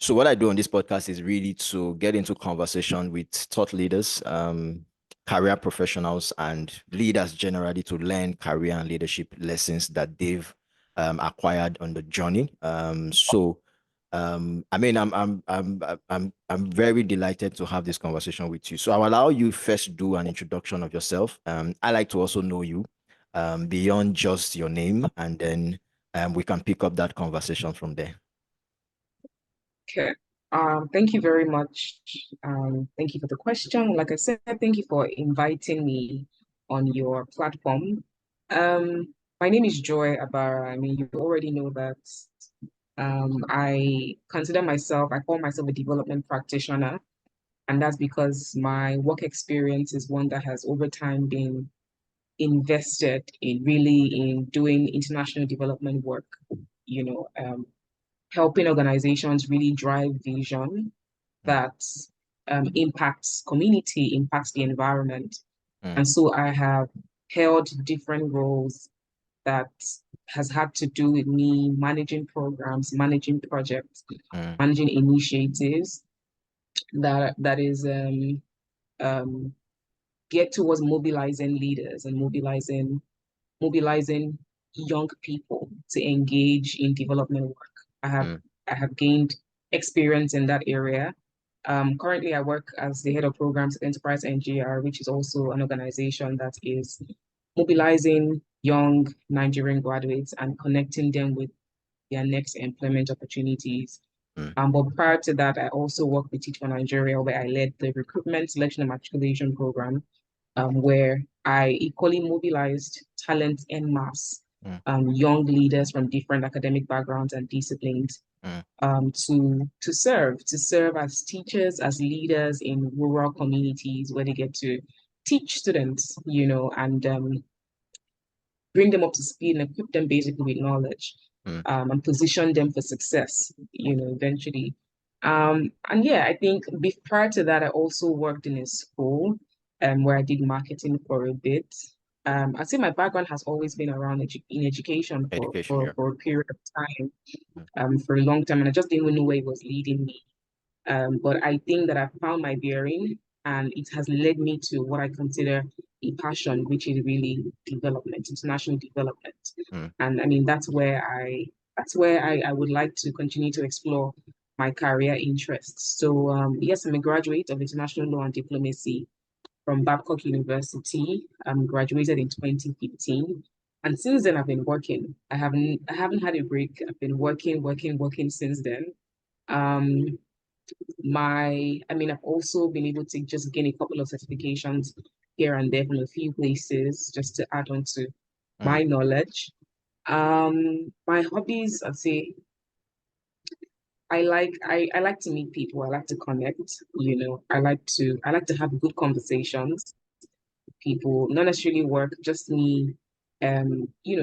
So what I do on this podcast is really to get into conversation with thought leaders, career professionals, and leaders generally to learn career and leadership lessons that they've acquired on the journey. I mean, I'm very delighted to have this conversation with you. So I'll allow you first do an introduction of yourself. I like to also know you beyond just your name, and then we can pick up that conversation from there. Okay. Thank you very much. Thank you for the question. Like I said, thank you for inviting me on your platform. My name is Joy Abara. I mean, you already know that. I call myself a development practitioner, and that's because my work experience is one that has over time been invested in doing international development work, you know, helping organizations really drive vision Mm, that impacts community, impacts the environment. mm, And so I have held different roles that has had to do with me managing programs, managing projects, mm, managing initiatives that is um, geared towards mobilizing leaders and mobilizing young people to engage in development work. I have mm, I have gained experience in that area. Currently, I work as the head of programs at EnterpriseNGR, which is also an organization that is mobilizing young Nigerian graduates and connecting them with their next employment opportunities. mm, But prior to that, I also worked with Teach for Nigeria, where I led the recruitment, selection, and matriculation program, where I equally mobilized talent en masse, mm, young leaders from different academic backgrounds and disciplines, mm, to serve as teachers, as leaders in rural communities where they get to teach students, and bring them up to speed and equip them basically with knowledge, mm, and position them for success, eventually. And yeah, I think prior to that, I also worked in a school where I did marketing for a bit. I'd say my background has always been around in education for, education, for, yeah. for a period of time, Mm, for a long time, and I just didn't even know where it was leading me. But I think that I found my bearing, and it has led me to what I consider a passion, which is really development, international development. mm, And I mean, that's where I would like to continue to explore my career interests. So yes, I'm a graduate of international law and diplomacy from Babcock University. Graduated in 2015. And since then I've been working. I haven't had a break. I've been working since then. Um, I've also been able to just gain a couple of certifications here and there from a few places just to add on to mm, my knowledge. My hobbies, I'd say I like to meet people. I like to connect, I like to have good conversations with people, not necessarily work, just me,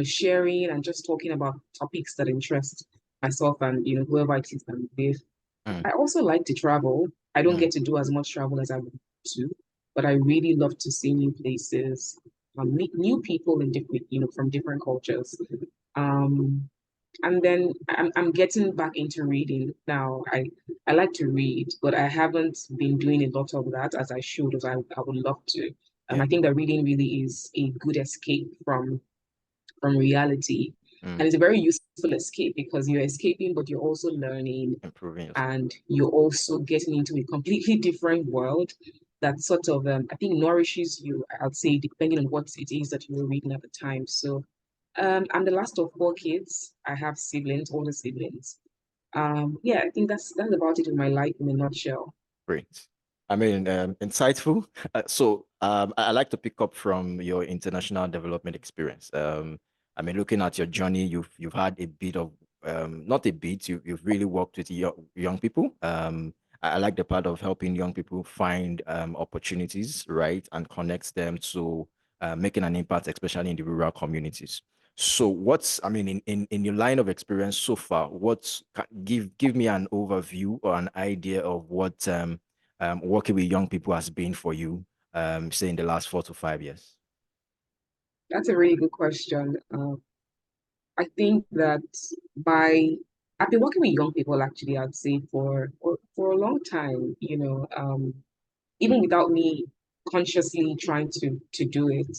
sharing and just talking about topics that interest myself and whoever it is that I'm with. mm, I also like to travel. I don't mm, get to do as much travel as I would to, but I really love to see new places, meet new people in different, from different cultures. Um, and then I'm getting back into reading now. I like to read, but I haven't been doing a lot of that as I should, as I would love to. yeah. I think that reading really is a good escape from reality. Mm, And it's a very useful escape because you're escaping, but you're also learning improving yourself. and you're also getting into a completely different world that sort of I think nourishes you, I'd say, depending on what it is that you were reading at the time. So I'm the last of four kids. I have siblings, older siblings. Yeah, I think that's about it in my life in a nutshell. Great. I mean, insightful. I like to pick up from your international development experience. I mean, looking at your journey, you've had a bit of not a bit. You've really worked with young people. I like the part of helping young people find opportunities, right, and connect them to making an impact, especially in the rural communities. So I mean, in your line of experience so far, give me an overview or an idea of what working with young people has been for you, say in the last 4 to 5 years? That's a really good question. I think that by I've been working with young people actually, I'd say for a long time, even without me consciously trying to do it,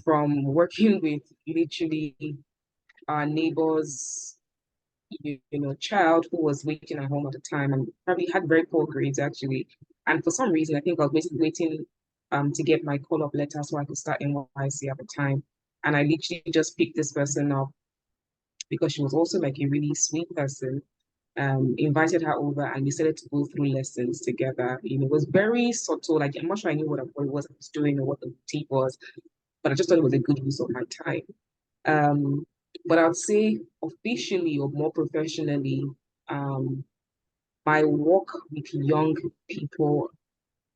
from working with literally our neighbors, child who was waiting at home at the time and probably had very poor grades actually. And for some reason, I think I was basically waiting to get my call-up letter so I could start NYC at the time. And I literally just picked this person up because she was also like a really sweet person. Invited her over and we started to go through lessons together. It was very subtle. Like I'm not sure I knew what it was I was doing or what the tip was, but I just thought it was a good use of my time. Um, but I'd say officially or more professionally, um, my work with young people,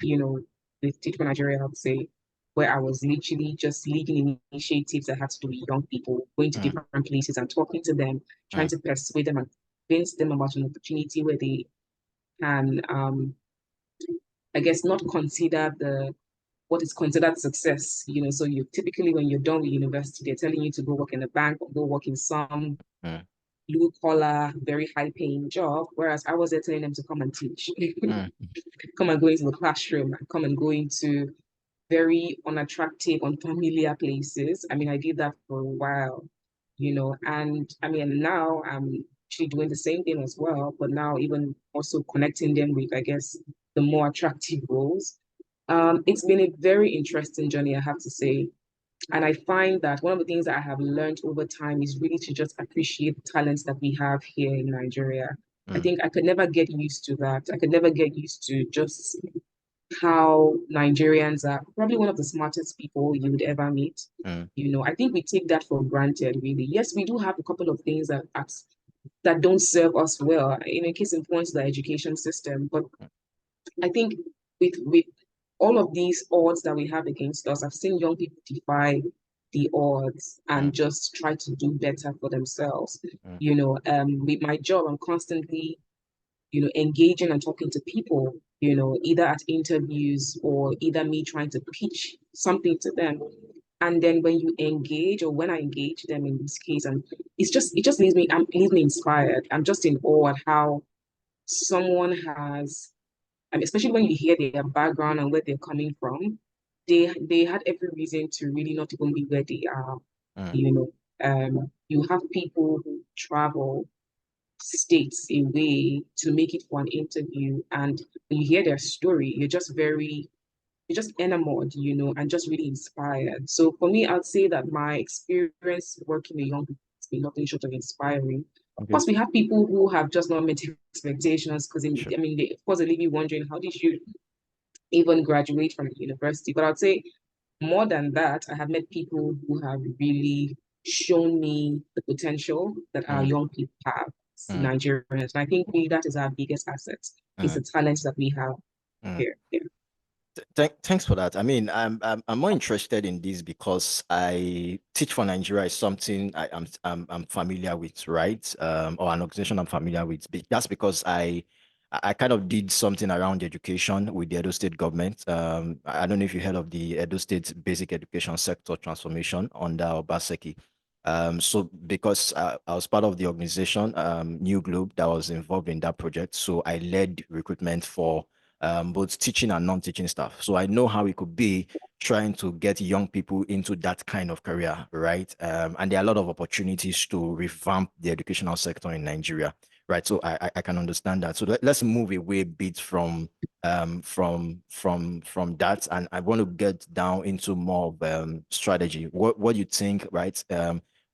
you know, with Teach for Nigeria, I'd say, where I was literally just leading initiatives that had to do with young people, going to Mm, different places and talking to them, trying mm, to persuade them and convince them about an opportunity where they can, I guess, not consider the what is considered success. So you typically when you're done with university, they're telling you to go work in a bank or go work in some mm, blue collar, very high paying job. Whereas I was there telling them to come and teach, mm, come and go into the classroom, and come and go into very unattractive, unfamiliar places. I mean, I did that for a while, and I mean, now I'm actually doing the same thing as well, but now even also connecting them with, I guess, the more attractive roles. It's been a very interesting journey, I have to say. And I find that one of the things that I have learned over time is really to just appreciate the talents that we have here in Nigeria. I mm, think I could never get used to that. I could never get used to just how Nigerians are probably one of the smartest people you would ever meet. mm, I think we take that for granted, really. Yes, we do have a couple of things that don't serve us well. In a case in point, the education system. But I think with all of these odds that we have against us, I've seen young people defy the odds and mm, just try to do better for themselves. mm, With my job, I'm constantly engaging and talking to people, either at interviews or either me trying to pitch something to them. And then when you engage or when I engage them in this case, and it just leaves me inspired. I'm just in awe at how someone has, I mean, especially when you hear their background and where they're coming from, they had every reason to really not even be where they are. mm. You know, you have people who travel states away to make it for an interview. And when you hear their story, you're just enamored, and just really inspired. So for me, I'd say that my experience working with young people has been nothing short of inspiring. Of Okay, course, we have people who have just not met expectations because, sure. I mean, of course, they leave you wondering, how did you even graduate from university? But I'd say more than that, I have met people who have really shown me the potential that our Mm, young people have, mm, Nigerians. And I think really that is our biggest asset, is mm, the talents that we have mm. here. Yeah. Thanks for that. I mean, I'm more interested in this because I Teach for Nigeria is something I'm familiar with, right? Or an organization I'm familiar with. That's because I kind of did something around education with the Edo State government. I don't know if you heard of the Edo State Basic Education Sector Transformation under Obaseki. So because I was part of the organization, New Globe, that was involved in that project, so I led recruitment for both teaching and non-teaching staff. So I know how it could be trying to get young people into that kind of career, right? And there are a lot of opportunities to revamp the educational sector in Nigeria, right? So I can understand that. So let's move away a bit from that, and I want to get down into more of strategy. What do you think, right?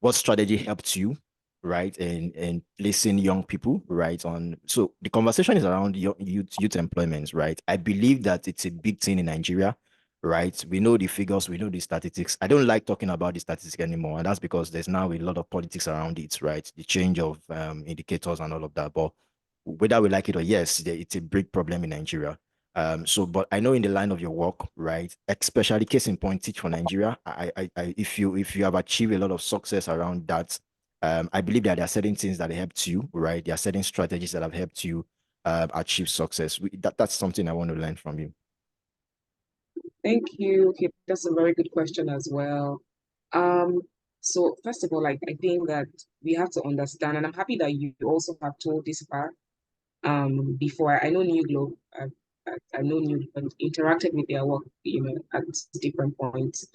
What strategy helped you, right, in placing young people, right, on. So the conversation is around youth employment, right? I believe that it's a big thing in Nigeria, right? We know the figures, we know the statistics. I don't like talking about the statistics anymore, and that's because there's now a lot of politics around it, right? The change of indicators and all of that. But whether we like it or yes, it's a big problem in Nigeria. So, but I know in the line of your work, right, especially case in point, Teach for Nigeria, if you have achieved a lot of success around that, I believe that there are certain things that helped you, right? There are certain strategies that have helped you achieve success. That's something I want to learn from you. Thank you. Okay, that's a very good question as well. Um, So first of all, like I think that we have to understand, and I'm happy that you also have told this part. Before I know New Globe, I know New Globe, interacted with their work, at different points.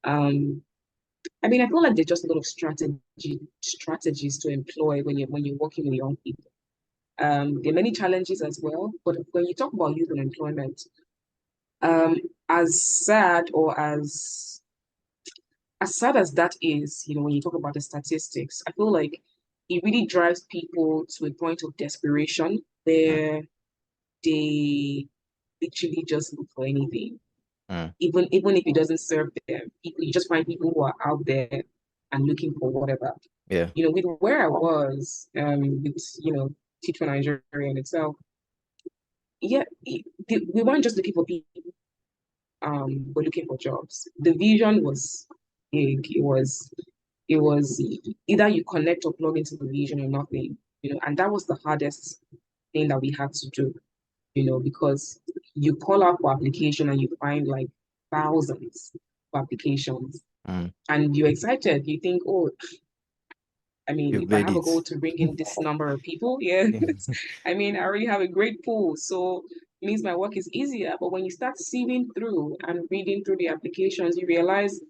I mean, I feel like there's just a lot of strategies to employ when you're working with young people. There are many challenges as well, but when you talk about youth unemployment, um, as sad or as sad as that is, when you talk about the statistics, I feel like it really drives people to a point of desperation Mm, where they literally just look for anything, mm, even if it doesn't serve them. You just find people who are out there and looking for whatever. yeah. With where I was, with Teach for Nigeria in itself, yeah, we weren't just looking for people. We're looking for jobs. The vision was big. It was either you connect or plug into the vision or nothing. And that was the hardest thing that we had to do. Because you call out for application and you find like thousands of applications, Mm, and you're excited. You think, oh, I mean, you've if I made have a it. goal to bring in this number of people, yeah, Yeah. I mean, I already have a great pool, so it means my work is easier. But when you start sieving through and reading through the applications, you realize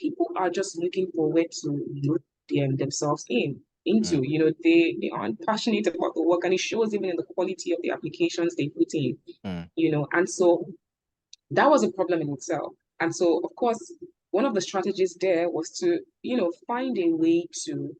people are just looking for where to load themselves into. Mm, They aren't passionate about the work, and it shows even in the quality of the applications they put in. mm, And so that was a problem in itself. And so, of course, one of the strategies there was to, find a way to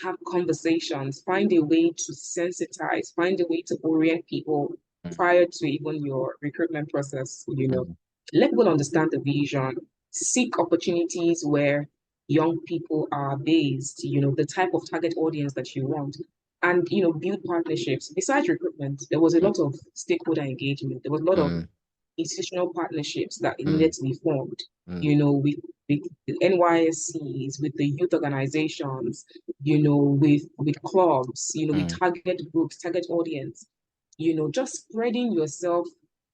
have conversations, find a way to sensitize, find a way to orient people mm, prior to even your recruitment process. mm, Let people understand the vision, seek opportunities where young people are based, the type of target audience that you want, and, build partnerships. Besides recruitment, there was a mm, lot of stakeholder engagement. There was a lot of mm, institutional partnerships that needed mm, to be formed, mm, with the NYSCs, with the youth organizations, with clubs, with mm, target groups, target audience, just spreading yourself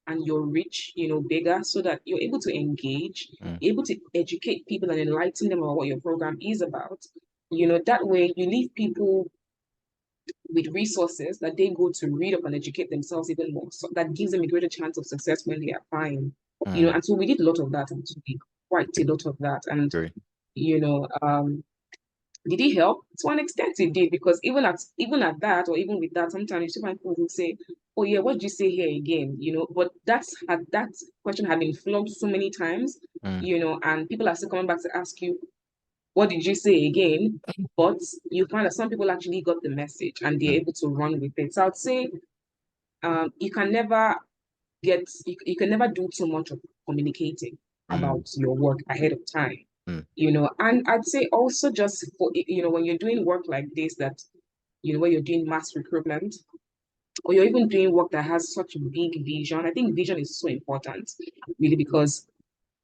and your reach, bigger so that you're able to engage, mm, you're able to educate people and enlighten them about what your program is about. That way you leave people with resources that they go to read up and educate themselves even more. So that gives them a greater chance of success when they are applying. mm. And so we did a lot of that, actually, quite a lot of that. And, Agree. you know, um, did it help? To an extent it did, because even at that, or even with that, sometimes you still find people who say, oh yeah, what did you say here again? But that question had been flogged so many times, Mm, and people are still coming back to ask you, what did you say again? But you find that some people actually got the message and they're mm, able to run with it. So I'd say you can never you can never do too much of communicating mm, about your work ahead of time. mm, And I'd say also just for when you're doing work like this, that where you're doing mass recruitment, or you're even doing work that has such a big vision. I think vision is so important, really, because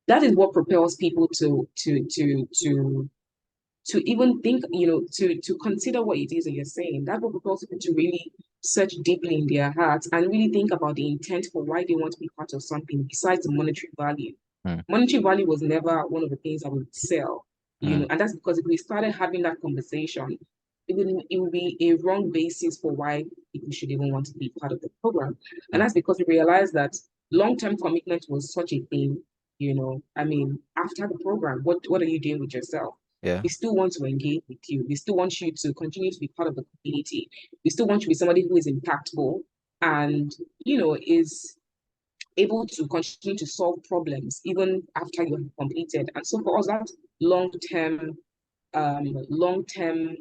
that is what propels people to even think, to consider what it is that you're saying. That will propel people to really search deeply in their hearts and really think about the intent for why they want to be part of something besides the monetary value. mm, Monetary value was never one of the things I would sell, mm, and that's because if we started having that conversation, it would be a wrong basis for why people should even want to be part of the program. And mm. that's because we realized that long-term commitment was such a thing. I mean, after the program, what are you doing with yourself? Yeah. We still want to engage with you. We still want you to continue to be part of the community. We still want you to be somebody who is impactful and, is able to continue to solve problems even after you have completed. And so for us, that long-term, long-term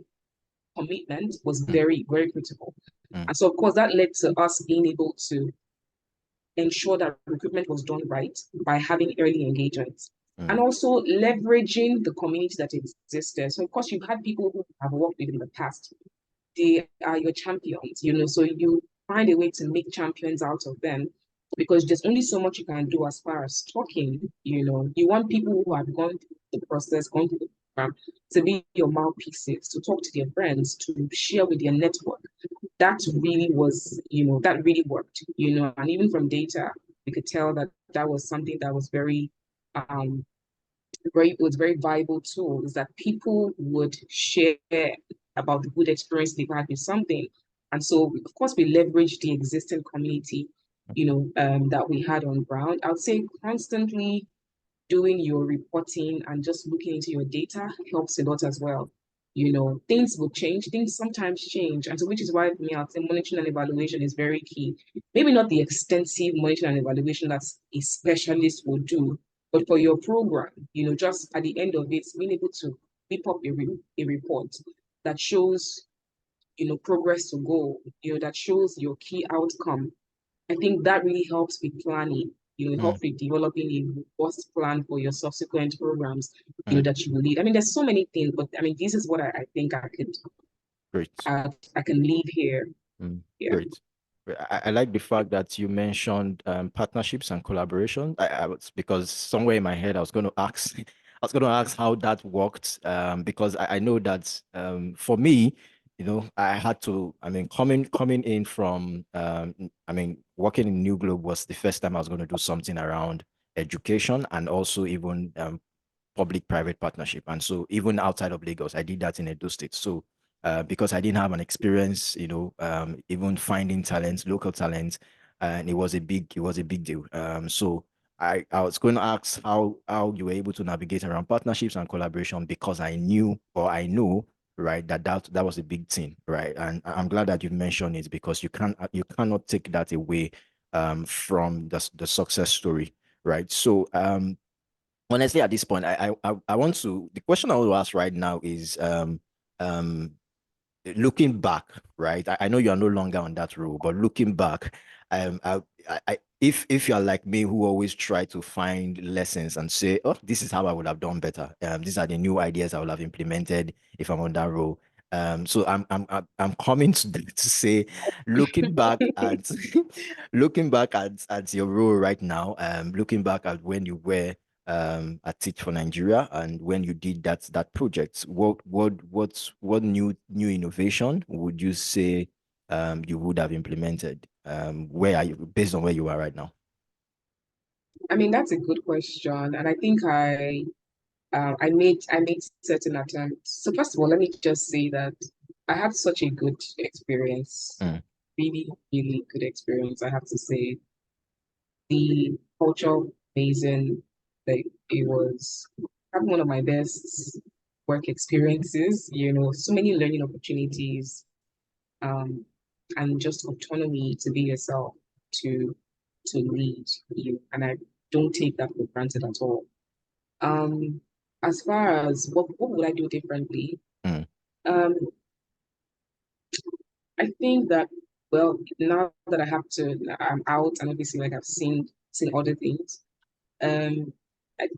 commitment was Mm, very, very critical. mm, And so, of course, that led to us being able to ensure that recruitment was done right by having early engagements and mm, also leveraging the community that existed. So, of course, you've had people who have worked with in the past. They are your champions, so you find a way to make champions out of them because there's only so much you can do as far as talking. You want people who have gone through the process, gone through the program, to be your mouthpieces, to talk to their friends, to share with their network. That really worked. And even from data, we could tell that that was something that was very um it was very viable tool is that people would share about the good experience they've had with something. And so, of course, we leverage the existing community, that we had on ground. I would say constantly doing your reporting and just looking into your data helps a lot as well. Things will change, things sometimes change. And so, which is why for me, I'd say monitoring and evaluation is very key. Maybe not the extensive monitoring and evaluation that a specialist will do, but for your program, just at the end of it, being able to whip up a report that shows, progress to goal, that shows your key outcome. I think that really helps with planning. It Mm, helps with developing a robust plan for your subsequent programs, mm, that you will lead. I mean, there's so many things, but I mean, this is what I think great. I can leave here. Mm, Yeah. great. I like the fact that you mentioned partnerships and collaboration. I was because somewhere in my head I was going to ask, I was going to ask how that worked. Because I know that for me, I had to. I mean, coming in from, I mean, working in New Globe was the first time I was going to do something around education and also even public-private partnership. And so even outside of Lagos, I did that in Edo State. So because I didn't have an experience, even finding talents, local talents, and it was a big deal. So I was going to ask how you were able to navigate around partnerships and collaboration because I knew or I know right that was a big thing, right? And I'm glad that you mentioned it because you cannot take that away from the success story, right? So honestly, at this point, I want to. The question I want to ask right now is, um, looking back, right? I know you are no longer on that role, but looking back, um, if you're like me, who always try to find lessons and say, oh, this is how I would have done better. These are the new ideas I would have implemented if I'm on that role. So I'm coming to say, looking back at looking back at your role right now, looking back at when you were at Teach for Nigeria and when you did that project, what new innovation would you say you would have implemented? Where are you based on where you are right now? I mean, that's a good question, and I think I made certain attempts. So first of all, let me just say that I had such a good experience, Mm, really, really good experience. I have to say the culture amazing. Like it was probably one of my best work experiences. So many learning opportunities, um, and just autonomy to be yourself, to lead you, and I don't take that for granted at all. Um, as far as what would I do differently? mm, Um, I think that, well, now that I'm out and obviously like I've seen other things. Um, I,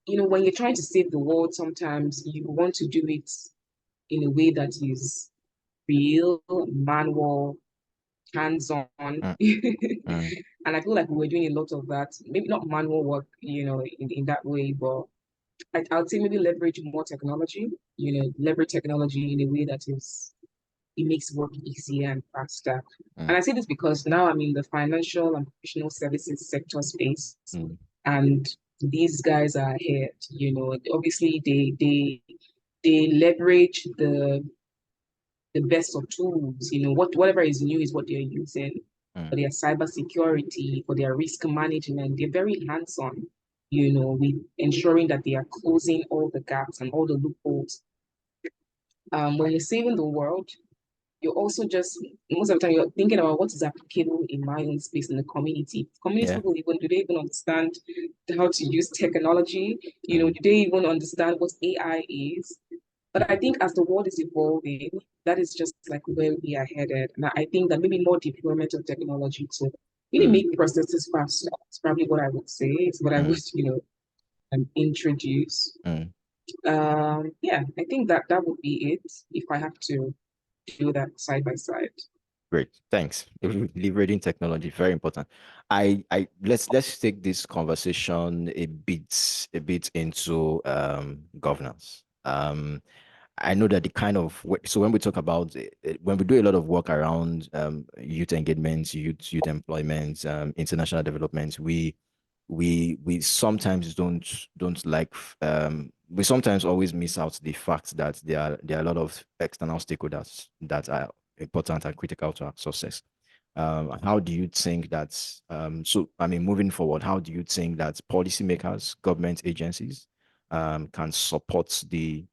when you're trying to save the world, sometimes you want to do it in a way that is real, manual, hands-on. mm, mm, And I feel like we were doing a lot of that. Maybe not manual work, in that way, but I would say maybe leverage more technology, leverage technology in a way that it makes work easier and faster. mm, And I say this because now I'm in the financial and professional services sector space, mm, and these guys are ahead. Obviously they leverage the best of tools. Whatever is new is what they're using for mm, their cyber security, for their risk management. They're very hands-on, with ensuring that they are closing all the gaps and all the loopholes. When you're saving the world, you're also just most of the time you're thinking about what is applicable in my own space in the community. Community yeah. people even do they even understand how to use technology? Mm, Do they even understand what AI is? But I think as the world is evolving, that is just like where we are headed. And I think that maybe more deployment of technology to really mm, make processes faster. It's probably what I would say. It's what I would, mm, introduce. mm. Yeah, I think that would be it if I have to do that side by side. Great, thanks. Liberating technology, very important. I let's take this conversation a bit into governance. I know that the kind of so when we talk about when we do a lot of work around youth engagement, youth employment, international development, we sometimes don't like we sometimes always miss out the fact that there are a lot of external stakeholders that are important and critical to our success. How do you think that so I mean moving forward, how do you think that policymakers, government agencies can support the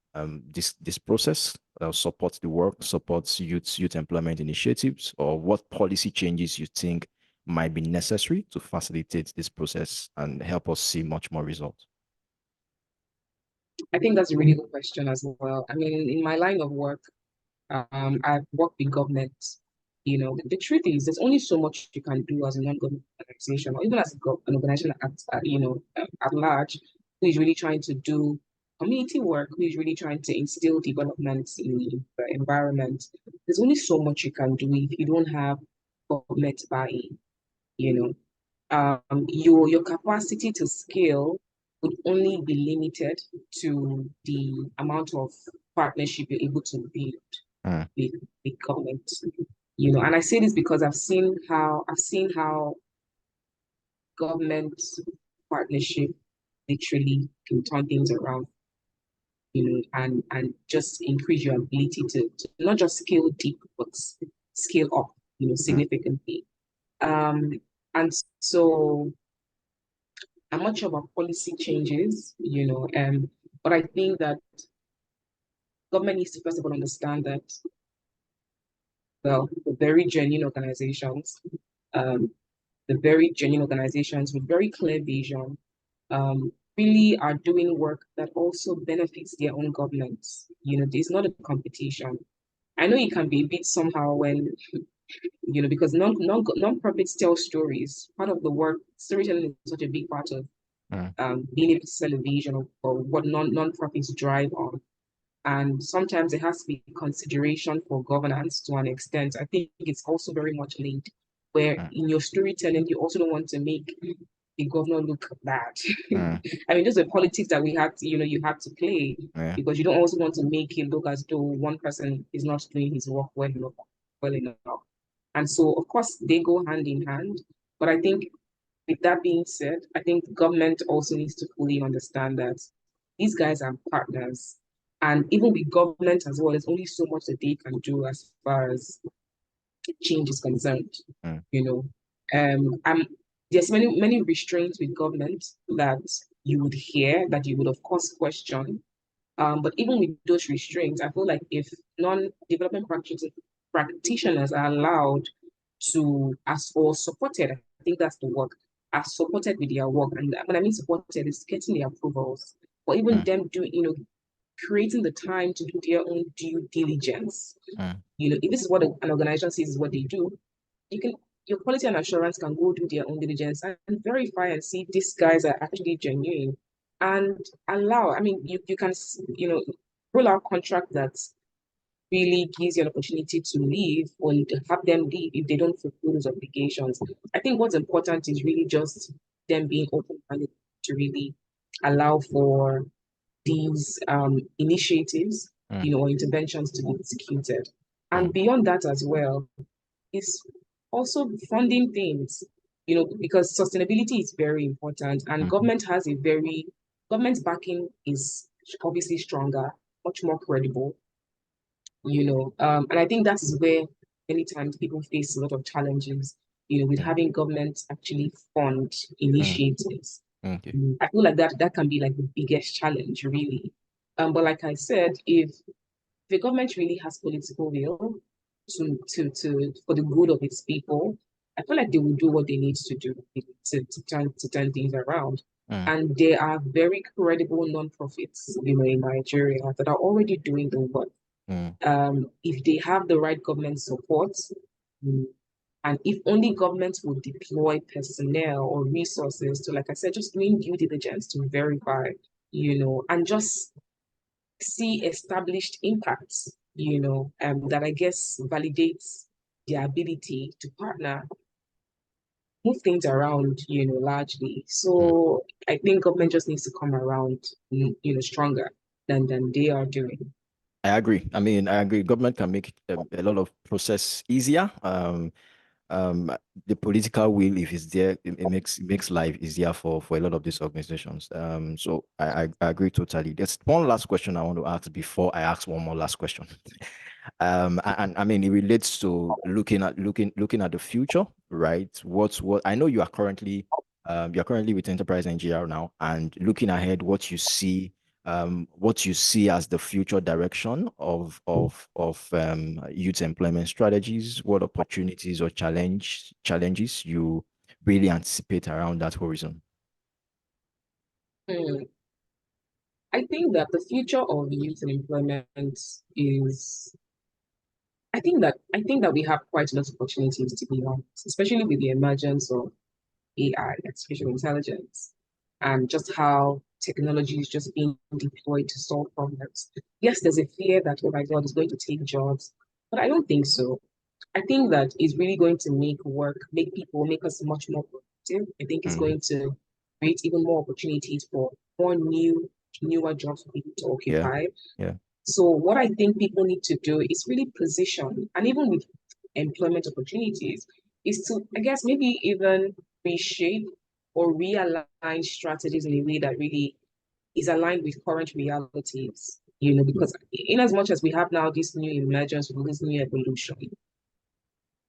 this process, support the work, support youth employment initiatives, or what policy changes you think might be necessary to facilitate this process and help us see much more results? I think that's a really good question as well. I mean, in my line of work, I've worked with government. The truth is, there's only so much you can do as a non-government organization, or even as an organization at large, who is really trying to do community work, who is really trying to instill development in the environment. There's only so much you can do if you don't have government buy-in. You know, your capacity to scale would only be limited to the amount of partnership you're able to build Mm, with the government. And I say this because I've seen how government partnership literally can turn things around, and just increase your ability to not just scale deep, but scale up, mm, significantly. Um, and so I'm not sure about policy changes, but I think that government needs to first of all understand that, well, um, the very genuine organizations with very clear vision, really are doing work that also benefits their own governments. There's not a competition. I know it can be a bit somehow when, because non-profits tell stories. Part of the work, storytelling is such a big part of mm, being able to sell a vision of what non-profits drive on. And sometimes there has to be consideration for governance to an extent. I think it's also very much linked, where mm, in your storytelling, you also don't want to make the governor look bad. mm, I mean, those are politics that we have to, you have to play, yeah. because you don't also want to make it look as though one person is not doing his work well enough. And so, of course, they go hand in hand. But I think, with that being said, I think government also needs to fully understand that these guys are partners. And even with government as well, there's only so much that they can do as far as change is concerned. Mm, You know, there's many restraints with government that you would hear, that you would of course question. But even with those restraints, I feel like if non-development practitioners are allowed to ask or supported, I think that's the work, are supported with their work. And when I mean supported, is getting the approvals, or even mm, them doing, creating the time to do their own due diligence. mm, If this is what an organization says is what they do, you can your quality and assurance can go do their own diligence and verify and see if these guys are actually genuine, and allow. I mean, you can roll out contract that really gives you an opportunity to leave, or to have them leave if they don't fulfill those obligations. I think what's important is really just them being open-minded to really allow for these initiatives, mm, or interventions to be executed. And mm, beyond that as well, is also funding things, because sustainability is very important, and mhm, government's backing is obviously stronger, much more credible, and I think that is where many times people face a lot of challenges, with yeah. having government actually fund Mm, initiatives. okay. I feel like that can be like the biggest challenge, really. But like I said, if the government really has political will to for the good of its people, I feel like they will do what they need to do to turn things around. Mm, And there are very credible non-profits, in Nigeria that are already doing the work. mm, If they have the right government support, mm, and if only government will deploy personnel or resources to, like I said, just doing due diligence to verify, and just see established impacts, that I guess validates their ability to partner, move things around, largely. mm. So I think government just needs to come around, stronger than they are doing. I agree. I mean, I agree. Government can make a lot of process easier. um, the political will, if it's there, it makes life easier for a lot of these organizations. So I agree totally. There's one last question I want to ask before I ask one more last question. And I mean, it relates to looking at the future, right? What I know you're currently with Enterprise NGR now, and looking ahead, what you see as the future direction of youth employment strategies, what opportunities or challenges you really anticipate around that horizon. Hmm. I think that the future of youth and employment is I think that we have quite a lot of opportunities, to be honest, especially with the emergence of AI, artificial intelligence, and just how technology is just being deployed to solve problems. Yes, there's a fear that, oh my God, it's going to take jobs, but I don't think so. I think that it's really going to make us much more productive. I think it's Mm, going to create even more opportunities for more newer jobs for people to yeah, occupy. yeah. So what I think people need to do is really position, and even with employment opportunities, is to, I guess, maybe even reshape or realign strategies in a way that really is aligned with current realities. Because in as much as we have now this new emergence, this new evolution,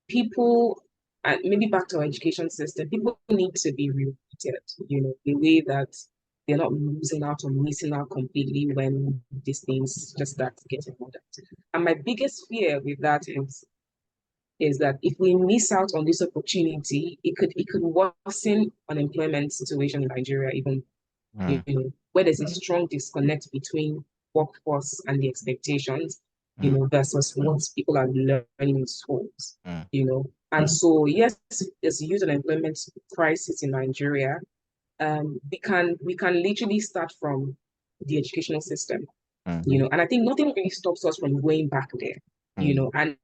people, and maybe back to our education system, people need to be rewarded, the way that they're not losing out or missing out completely when these things just start getting older. And my biggest fear with that is that if we miss out on this opportunity, it could worsen unemployment situation in Nigeria, even Mm, where there's a strong disconnect between workforce and the expectations, mm, versus what people are learning in schools, mm, And so, yes, there's a youth unemployment crisis in Nigeria. We can literally start from the educational system, mm, and I think nothing really stops us from going back there, mm, and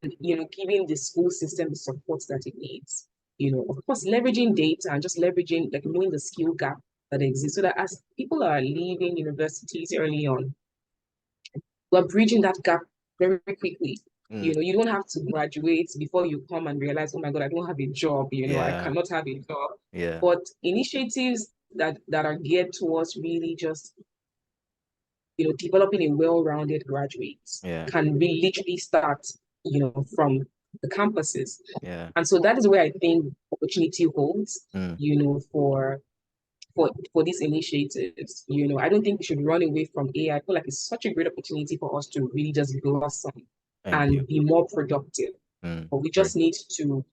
giving the school system the support that it needs. Of course, leveraging data and just leveraging, like, knowing the skill gap that exists, so that as people are leaving universities early on, we're bridging that gap very quickly. mm. You don't have to graduate before you come and realize, oh my God, I don't have a job, I Yeah, cannot have a job. yeah. But initiatives that are geared towards really just, developing a well-rounded graduate Yeah, can be literally start, from the campuses. yeah. And so that is where I think opportunity holds, Mm, for these initiatives. I don't think we should run away from AI. I feel like it's such a great opportunity for us to really just blossom thank you. and be more productive. But we Great. just need to,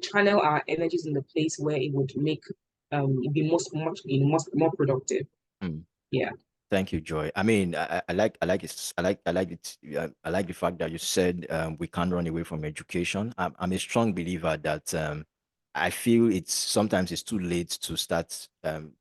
channel our energies in the place where it would make it be much more productive. Mm. Yeah. Thank you, Joy. I mean, I like it. I like it. I like the fact that you said we can't run away from education. I'm a strong believer that I feel sometimes it's too late to start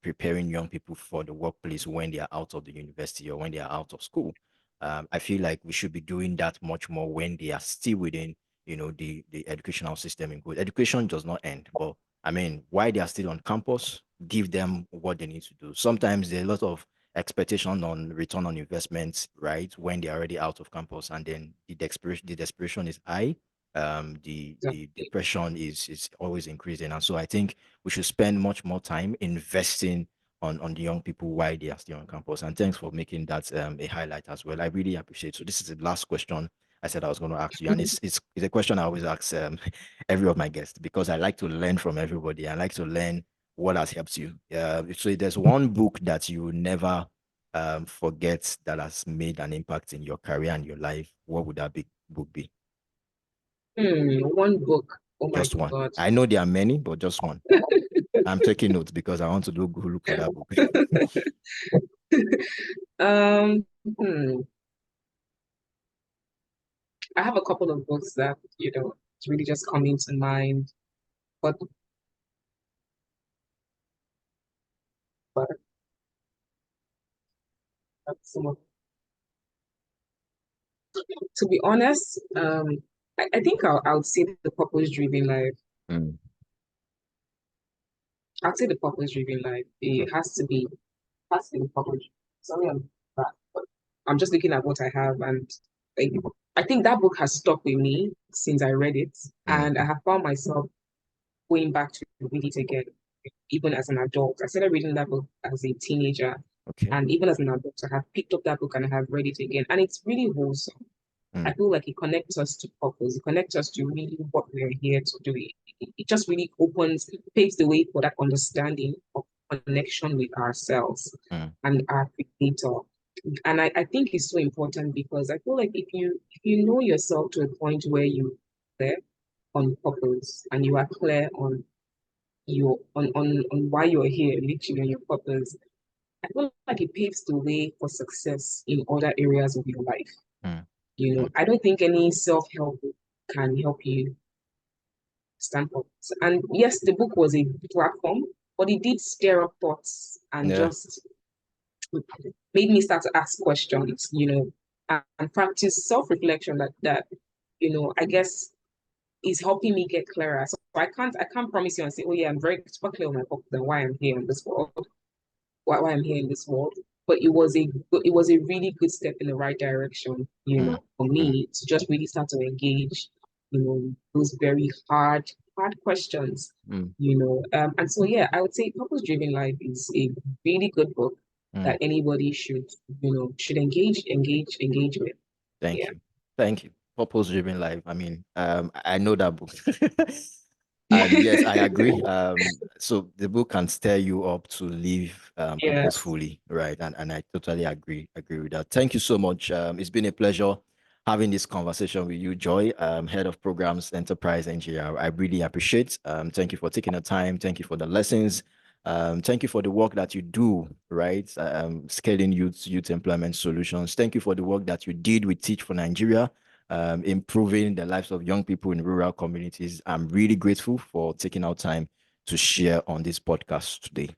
preparing young people for the workplace when they are out of the university or when they are out of school. I feel like we should be doing that much more when they are still within, the educational system in good. Education does not end, but I mean, while they are still on campus, give them what they need to do. Sometimes there are a lot of expectation on return on investment, right? When they're already out of campus, and then the desperation is high. The Exactly. depression is always increasing, and so I think we should spend much more time investing on the young people while they are still on campus. And thanks for making that a highlight as well. I really appreciate. So this is the last question I said I was going to ask you, and it's a question I always ask every of my guests because I like to learn from everybody. I like to learn what has helped you. So there's one book that you will never forget that has made an impact in your career and your life. What would that book be? One book. Oh my Just one. God. I know there are many, but just one. I'm taking notes because I want to look for that book. Um, hmm. I have a couple of books that, it's really just coming to mind. But, but some of, to be honest, I think I'll say the purpose driven life. Mm, I'll say the purpose driven life. It okay. has to be purpose. Sorry, but I'm just looking at what I have, and I think that book has stuck with me since I read it, Mm, and I have found myself going back to read it again, even as an adult. I started reading that book as a teenager, okay. and even as an adult, I have picked up that book and I have read it again, and it's really wholesome. I Mm, feel like it connects us to purpose. It connects us to really what we're here to do. It just really paves the way for that understanding of connection with ourselves mm, and our creator. And I think it's so important because I feel like if you know yourself to a point where you are clear on purpose and you are clear on why you're here, literally on your purpose, I feel like it paves the way for success in other areas of your life. mm, mm. I don't think any self-help book can help you stand up. And yes, the book was a platform, but it did stir up thoughts and Yeah. just made me start to ask questions, and practice self-reflection I guess is helping me get clearer. So I can't promise you and say, oh yeah, I'm very super clear on my purpose and why I'm here in this world, why I'm here in this world. But it was a really good step in the right direction, Mm, for mm, me to just really start to engage, those very hard questions, mm, And so yeah, I would say Purpose Driven Life is a really good book mm. that anybody should engage with. Thank Yeah. you. Thank you. Purpose driven life. I mean, I know that book. And yes, I agree. So the book can stir you up to live Yes. purposefully, right? And I totally agree with that. Thank you so much. It's been a pleasure having this conversation with you, Joy, head of programs, Enterprise NGR. I really appreciate. Thank you for taking the time. Thank you for the lessons. Thank you for the work that you do, right? Scaling youth employment solutions. Thank you for the work that you did with Teach for Nigeria, improving the lives of young people in rural communities. I'm really grateful for taking our time to share on this podcast today.